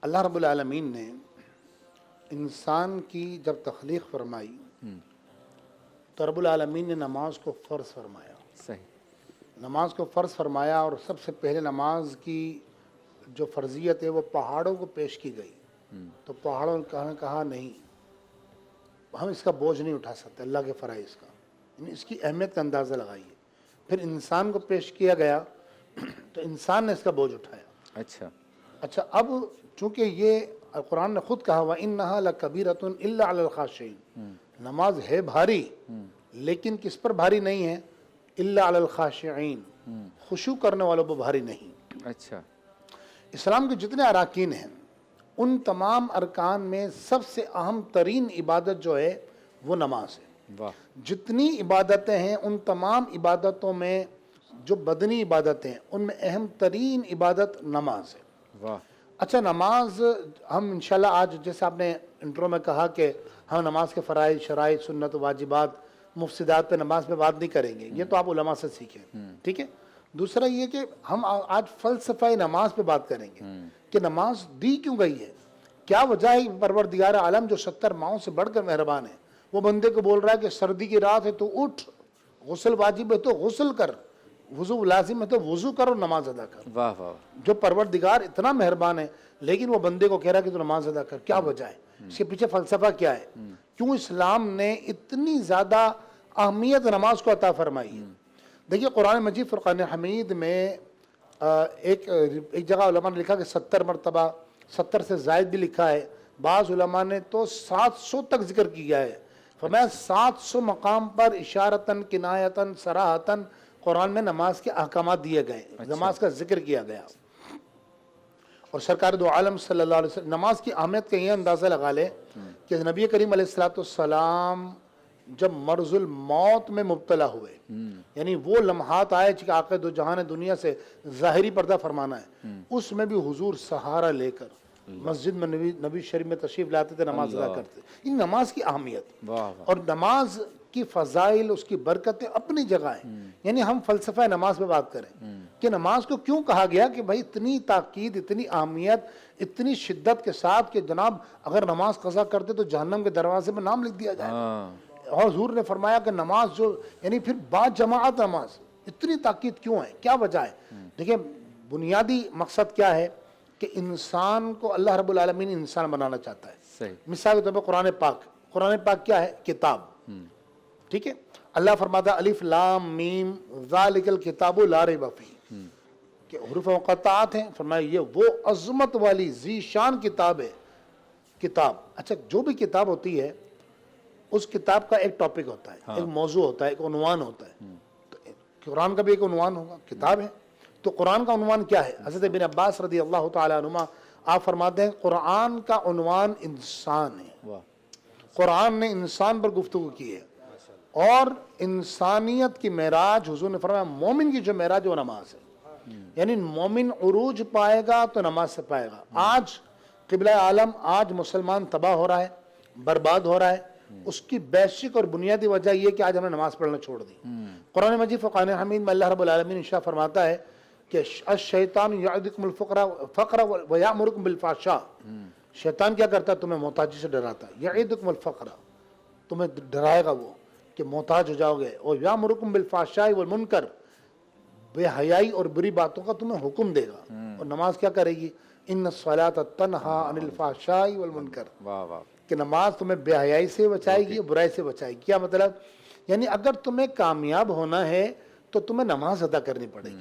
اللہ رب العالمین نے انسان کی جب تخلیق فرمائی تو رب العالمین نے نماز کو فرض فرمایا. صحیح. نماز کو فرض فرمایا اور سب سے پہلے نماز کی جو فرضیت ہے وہ پہاڑوں کو پیش کی گئی. تو پہاڑوں نے کہا نہیں، ہم اس کا بوجھ نہیں اٹھا سکتے اللہ کے فرائض کا، یعنی اس کی اہمیت کا اندازہ لگائیے. پھر انسان کو پیش کیا گیا تو انسان نے اس کا بوجھ اٹھایا. اچھا اب چونکہ یہ قرآن نے خود کہا وَإِنَّهَا لَكَبِيرَةٌ إِلَّا عَلَى الْخَاشِعِينَ، نماز ہے بھاری لیکن کس پر بھاری نہیں ہے؟ إِلَّا عَلَى الْخَاشِعِينَ، خشوع کرنے والوں پر بھاری نہیں. اچھا. اسلام کے جتنے اراکین ہیں ان تمام ارکان میں سب سے اہم ترین عبادت جو ہے وہ نماز ہے. واہ. جتنی عبادتیں ہیں ان تمام عبادتوں میں جو بدنی عبادتیں ہیں ان میں اہم ترین عبادت نماز ہے. واہ. اچھا نماز ہم انشاءاللہ آج جیسے آپ نے انٹرو میں کہا کہ ہم نماز کے فرائض، شرائط، سنت، واجبات، مفسدات پہ نماز پہ بات نہیں کریں گے، یہ تو آپ علماء سے سیکھیں. ٹھیک ہے. دوسرا یہ کہ ہم آج فلسفہ نماز پہ بات کریں گے کہ نماز دی کیوں گئی ہے، کیا وجہ ہے. پروردگار عالم جو 70 ماہوں سے بڑھ کر مہربان ہے وہ بندے کو بول رہا ہے کہ سردی کی رات ہے تو اٹھ، غسل واجب ہے تو غسل کر، وضو لازم ہے تو وضو کر اور نماز ادا کر. واہ واہ. جو پروردگار اتنا مہربان ہے لیکن وہ بندے کو کہہ رہا ہے کہ تو نماز ادا کر. کیا وجہ ہے؟ اس کے پیچھے فلسفہ کیا ہے؟ کیوں اسلام نے اتنی زیادہ اہمیت نماز کو عطا فرمائی ہے؟ دیکھیے قرآن مجید فرقان حمید میں ایک جگہ علماء نے لکھا کہ 70 مرتبہ، 70 سے زائد بھی لکھا ہے، بعض علماء نے تو 700 تک ذکر کیا ہے. فرمایا 700 مقام پر اشارتاً، کنایتاً، صراحتاً قرآن میں نماز کے احکامات دیے گئے، نماز کا ذکر کیا گیا. اور سرکار دو عالم صلی اللہ علیہ وسلم نماز کی اہمیت کا یہ اندازہ لگا لے کہ نبی کریم علیہ السلام جب مرض الموت میں مبتلا ہوئے، یعنی وہ لمحات آئے کہ آقا دو جہان دنیا سے ظاہری پردہ فرمانا ہے، اس میں بھی حضور سہارا لے کر مسجد میں نبی شریف میں تشریف لاتے تھے، نماز ادا کرتے. یہ نماز کی اہمیت اور نماز کی فضائل، اس کی برکتیں اپنی جگہ ہیں. یعنی ہم فلسفہ نماز پہ بات کریں کہ نماز کو کیوں کہا گیا کہ بھائی اتنی تاکید، اتنی اہمیت، اتنی شدت کے ساتھ کہ جناب اگر نماز قضا کرتے تو جہنم کے دروازے میں نام لکھ دیا جائے. اور حضور نے فرمایا کہ نماز جو یعنی پھر با جماعت نماز، اتنی تاکید کیوں ہے، کیا وجہ ہے؟ دیکھیں بنیادی مقصد کیا ہے کہ انسان کو اللہ رب العالمین انسان بنانا چاہتا ہے. صحیح. مثال کے طور پر قرآن پاک کیا ہے؟ کتاب. ٹھیک ہے. اللہ فرماتا الف لام میم ذالک الکتاب لا ریب فیہ، کہ حروف مقطعات ہیں. فرمایا یہ وہ عظمت والی ذی شان کتاب ہے. کتاب. اچھا جو بھی کتاب ہوتی ہے اس کتاب کا ایک ٹاپک ہوتا ہے، ایک موضوع ہوتا ہے، ایک عنوان ہوتا ہے. تو قرآن کا بھی ایک عنوان ہوگا، کتاب ہے. تو قرآن کا عنوان کیا ہے؟ حضرت ابن عباس رضی اللہ تعالی عنہما آپ فرماتے ہیں قرآن کا عنوان انسان ہے. قرآن نے انسان پر گفتگو کی ہے اور انسانیت کی معراج حضور نے فرمایا مومن کی جو معراج ہے وہ نماز ہے. یعنی مومن عروج پائے گا تو نماز سے پائے گا. آج قبلہ عالم، آج مسلمان تباہ ہو رہا ہے، برباد ہو رہا ہے، اس کی بیسک اور بنیادی وجہ یہ کہ آج ہم نے نماز پڑھنا چھوڑ دی. قرآن مجید فرقان حمید میں اللہ رب العالمین ارشاد فرماتا ہے کہ الشیطان یعدکم الفقر ویأمرکم بالفحشاء، شیطان کیا کرتا ہے؟ تمہیں محتاجی سے ڈراتا ہے. یعدکم الفقر، تمہیں ڈرائے گا وہ کہ محتاج ہو جاؤ گے. اور یأمرکم بالفحشاء والمنکر، بے حیائی اور بری باتوں کا تمہیں حکم دے گا. اور نماز کیا کرے گی؟ ان الصلاۃ تنہی عن الفحشاء والمنکر، کہ نماز تمہیں بے حیائی سے بچائے گی، برائی سے بچائے گی. کیا مطلب؟ یعنی اگر تمہیں کامیاب ہونا ہے تو تمہیں نماز ادا کرنی پڑے گی.